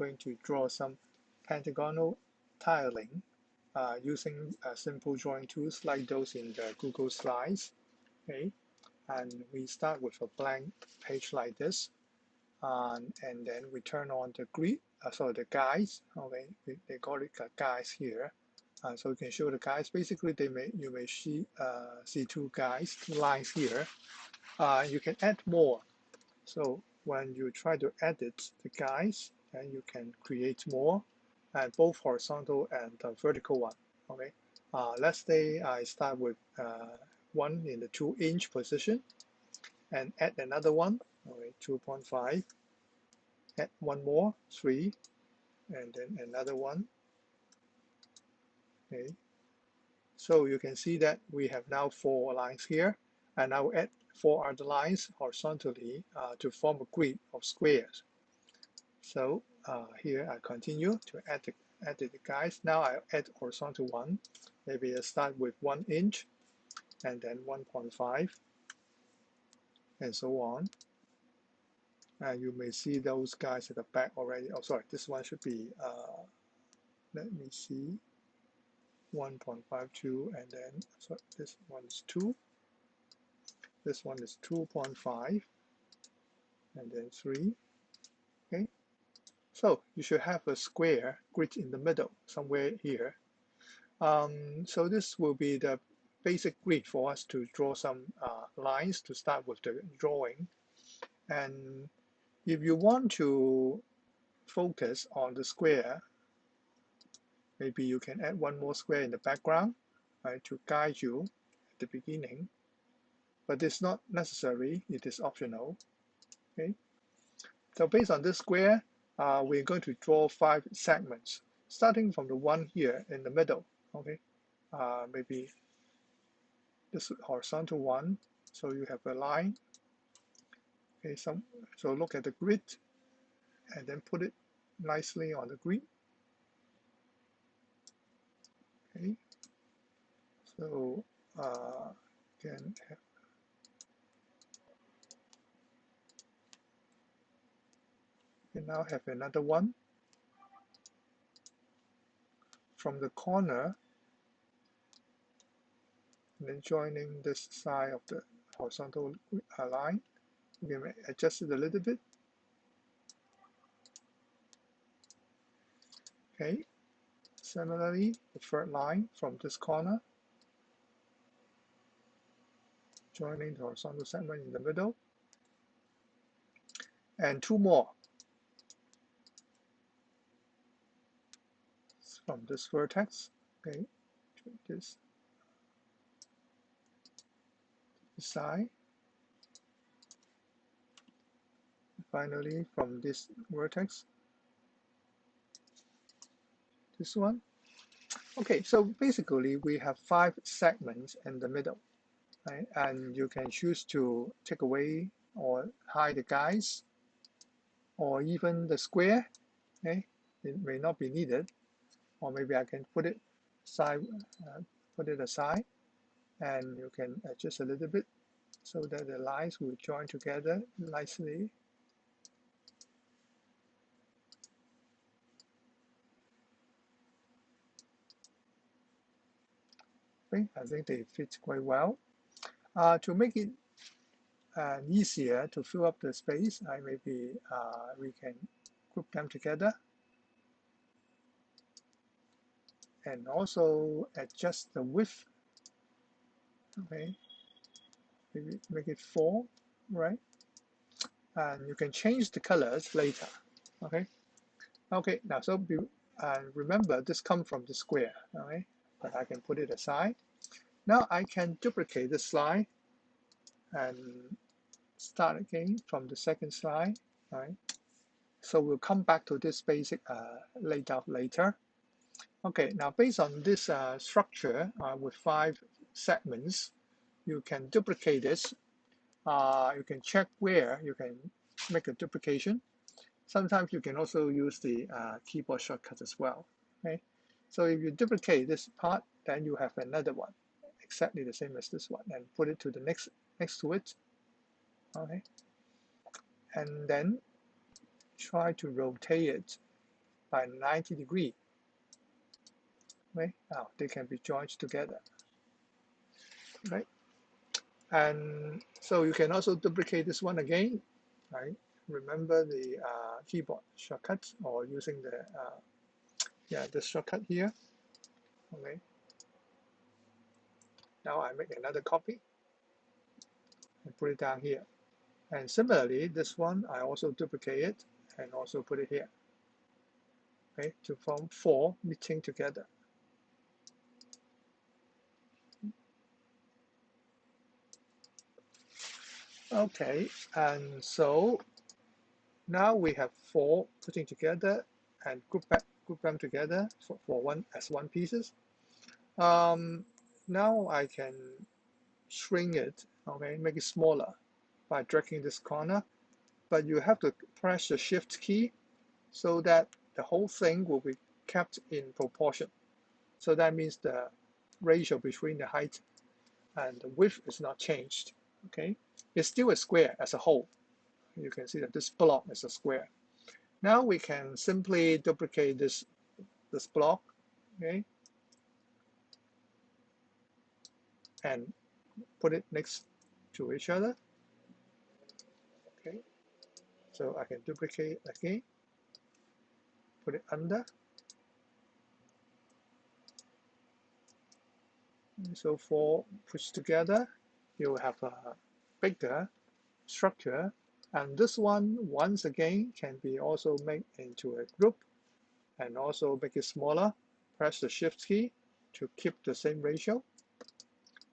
going to draw some pentagonal tiling using simple drawing tools like those in the Google Slides. Okay, and we start with a blank page like this, and then we turn on the grid, sorry, the guides. Okay, they call it guides here. So you can show the guides. Basically, you may see two guides, two lines here. You can add more. So when you try to edit the guides, then you can create more, and both horizontal and vertical one. Okay. Let's say I start with one in the 2-inch position and add another one. Okay, 2.5. Add one more, 3, and then another one. Okay. So you can see that we have now 4 lines here, and I will add 4 other lines horizontally to form a grid of squares. So here I continue to add the guides. Now I add horizontal one. Maybe I start with 1 inch, and then 1.5, and so on. And you may see those guys at the back already. Oh, sorry, this one should be, let me see, 1.52, and then so this one is 2. This one is 2.5, and then 3. Okay, so you should have a square grid in the middle somewhere here. So this will be the basic grid for us to draw some lines to start with the drawing. And if you want to focus on the square, maybe you can add one more square in the background, right, to guide you at the beginning. But it's not necessary, it is optional. Okay. So based on this square, we're going to draw 5 segments, starting from the one here in the middle. Okay, maybe this horizontal one. So you have a line. Okay, so look at the grid, and then put it nicely on the grid. Okay, so can have we now have another one from the corner, and then joining this side of the horizontal line. We may adjust it a little bit. Okay, similarly, the third line from this corner, joining the horizontal segment in the middle, and 2 more from this vertex. Okay, this side. Finally, from this vertex, this one. Okay, so basically we have 5 segments in the middle, right? And you can choose to take away or hide the guides, or even the square. Okay, it may not be needed, or maybe I can put it aside, and you can adjust a little bit so that the lines will join together nicely. Okay, I think they fit quite well. To make it easier to fill up the space, we can group them together, and also adjust the width. Okay, maybe make it 4, right? And you can change the colors later. Okay. Okay. Now, so remember, this comes from the square. Okay, but I can put it aside. Now I can duplicate this slide and start again from the second slide. Right. So we'll come back to this basic layout later. Okay, now based on this structure with 5 segments, you can duplicate this. You can check where you can make a duplication. Sometimes you can also use the keyboard shortcut as well. Okay, so if you duplicate this part, then you have another one, exactly the same as this one, and put it to the next to it. Okay, and then try to rotate it by 90 degrees. Okay, now they can be joined together. Right, and so you can also duplicate this one again. Right, remember the keyboard shortcut or using the the shortcut here. Okay, now I make another copy and put it down here. And similarly, this one I also duplicate it and also put it here. Okay, to form 4 meeting together. Okay, and so now we have 4 putting together and group them together for one pieces. Now I can shrink it, okay, make it smaller by dragging this corner, but you have to press the shift key so that the whole thing will be kept in proportion. So that means the ratio between the height and the width is not changed. Okay, it's still a square as a whole. You can see that this block is a square. Now we can simply duplicate this block, okay, and put it next to each other. Okay, so I can duplicate again, put it under. And so for pushed together, you have a bigger structure, and this one once again can be also made into a group and also make it smaller. Press the shift key to keep the same ratio.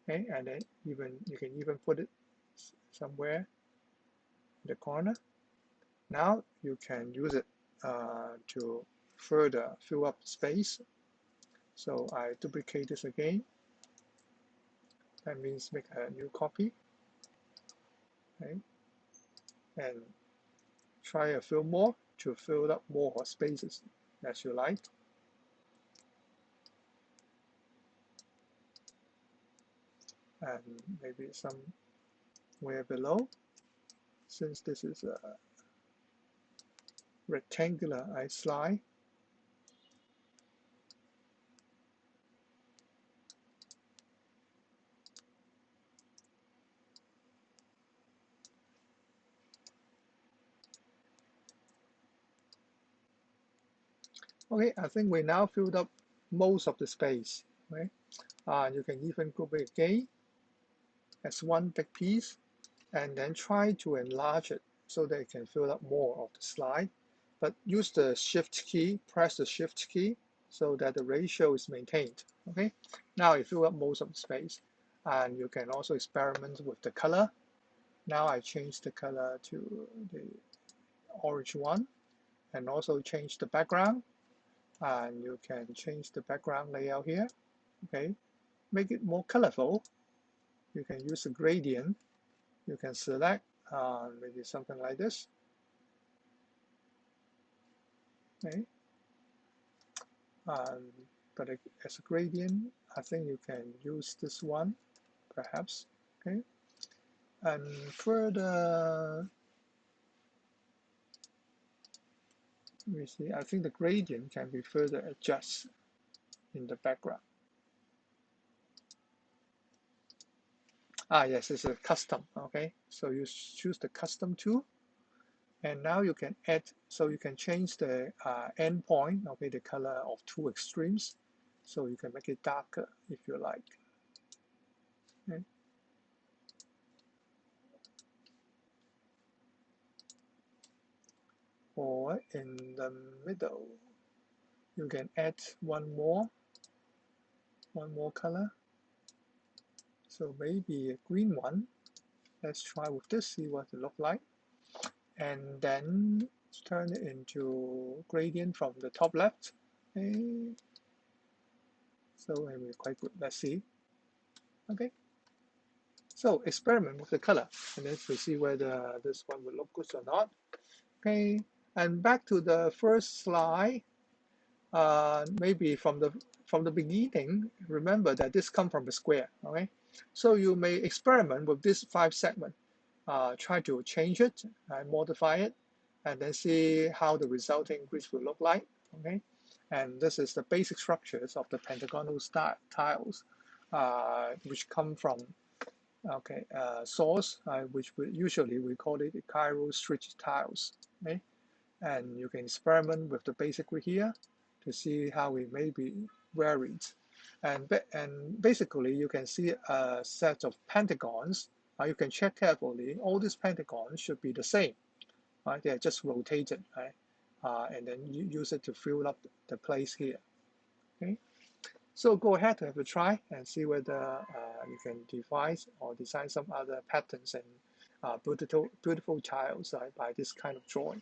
Okay, and then you can even put it somewhere in the corner. Now you can use it to further fill up space. So I duplicate this again. That means make a new copy. Okay, and try a few more to fill up more spaces as you like. And maybe somewhere below, since this is a rectangular, I slide. Okay, I think we now filled up most of the space. Right? You can even group it again as one big piece and then try to enlarge it so that it can fill up more of the slide. But use the shift key, press the shift key so that the ratio is maintained. Okay, now you fill up most of the space, and you can also experiment with the color. Now I change the color to the orange one, and also change the background. And you can change the background layout here. Okay, make it more colorful. You can use a gradient. You can select maybe something like this. Okay, but as a gradient, I think you can use this one, perhaps. Okay, and further, let me see. I think the gradient can be further adjusted in the background. Yes, it's a custom. Okay, so you choose the custom tool, and now you can add. So you can change the end point. Okay, the color of 2 extremes. So you can make it darker if you like. Okay. Or in the middle, you can add one more color. So maybe a green one. Let's try with this, see what it looks like. And then turn it into gradient from the top left. Okay. So maybe quite good. Let's see. Okay. So experiment with the color, and then we see whether this one will look good or not. Okay. And back to the first slide. Maybe from the beginning, remember that this comes from a square. Okay. So you may experiment with this 5 segment. Try to change it and modify it, and then see how the resulting grid will look like. Okay, and this is the basic structures of the pentagonal style tiles, which come from source, which usually we call it Cairo street tiles. Okay, and you can experiment with the basic here to see how it may be varied. And basically, you can see a set of pentagons. You can check carefully. All these pentagons should be the same. Right? They are just rotated, right? And then you use it to fill up the place here. Okay. So go ahead to have a try and see whether you can devise or design some other patterns and beautiful tiles by this kind of drawing.